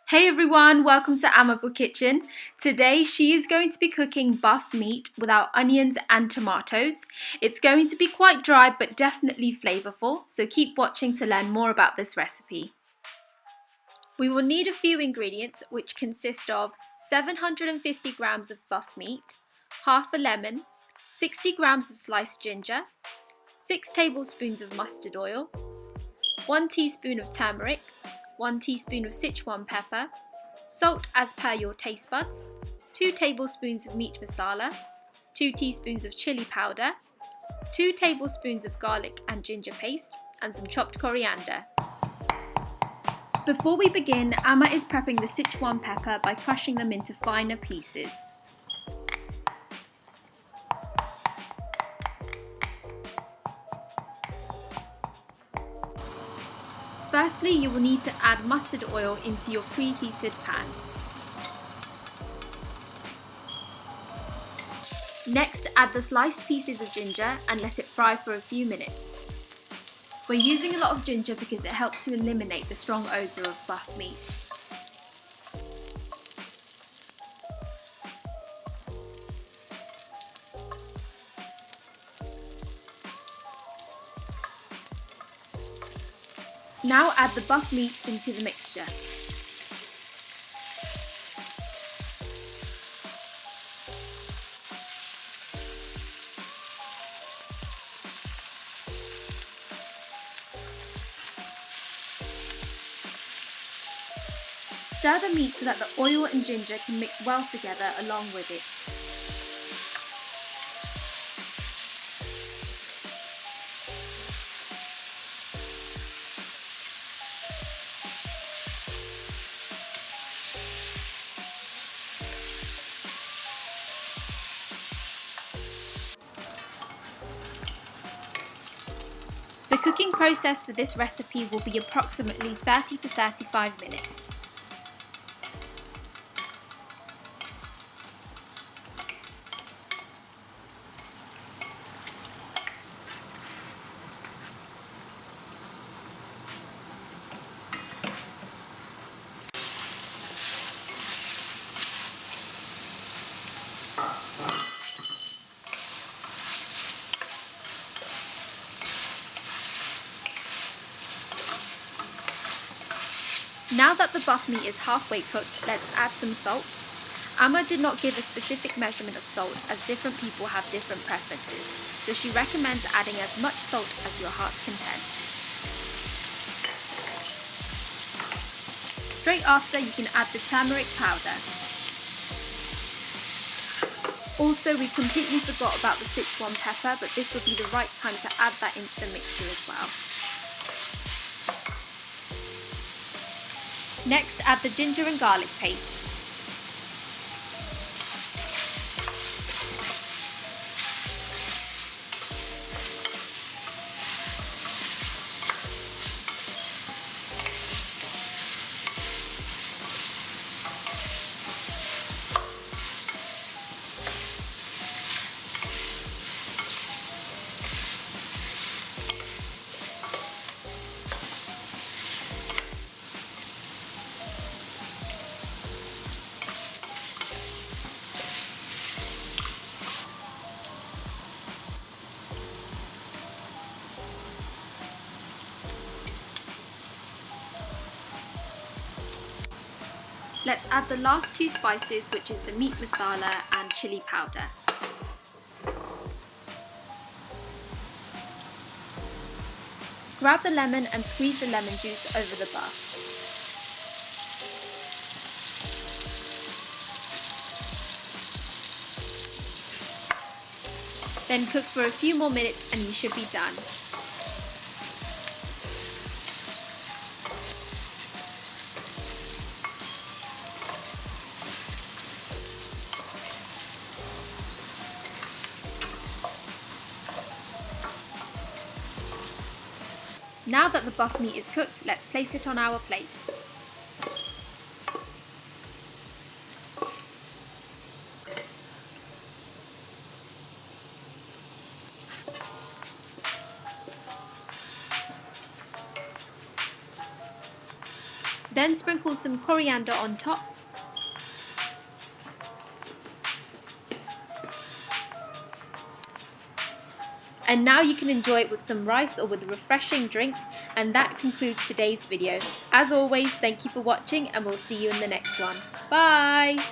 Hey everyone, welcome to Amago Kitchen. Today she is going to be cooking buff meat without onions and tomatoes. It's going to be quite dry but definitely flavourful, so keep watching to learn more about this recipe. We will need a few ingredients which consist of 750 grams of buff meat, half a lemon, 60 grams of sliced ginger, 6 tablespoons of mustard oil, 1 teaspoon of turmeric, 1 teaspoon of Sichuan pepper, salt as per your taste buds, 2 tablespoons of meat masala, 2 teaspoons of chilli powder, 2 tablespoons of garlic and ginger paste, and some chopped coriander. Before we begin, Amma is prepping the Sichuan pepper by crushing them into finer pieces. Firstly, you will need to add mustard oil into your preheated pan. Next, add the sliced pieces of ginger and let it fry for a few minutes. We're using a lot of ginger because it helps to eliminate the strong odour of buff meat. Now add the buff meat into the mixture. Stir the meat so that the oil and ginger can mix well together along with it. The cooking process for this recipe will be approximately 30 to 35 minutes. Now that the buff meat is halfway cooked, let's add some salt. Amma did not give a specific measurement of salt as different people have different preferences, so she recommends adding as much salt as your heart's content. Straight after, you can add the turmeric powder. Also, we completely forgot about the Sichuan pepper, but this would be the right time to add that into the mixture as well. Next, add the ginger and garlic paste. Let's add the last two spices, which is the meat masala and chilli powder. Grab the lemon and squeeze the lemon juice over the buff. Then cook for a few more minutes and you should be done. Now that the buff meat is cooked, let's place it on our plate. Then sprinkle some coriander on top. And now you can enjoy it with some rice or with a refreshing drink. And that concludes today's video. As always, thank you for watching and we'll see you in the next one. Bye!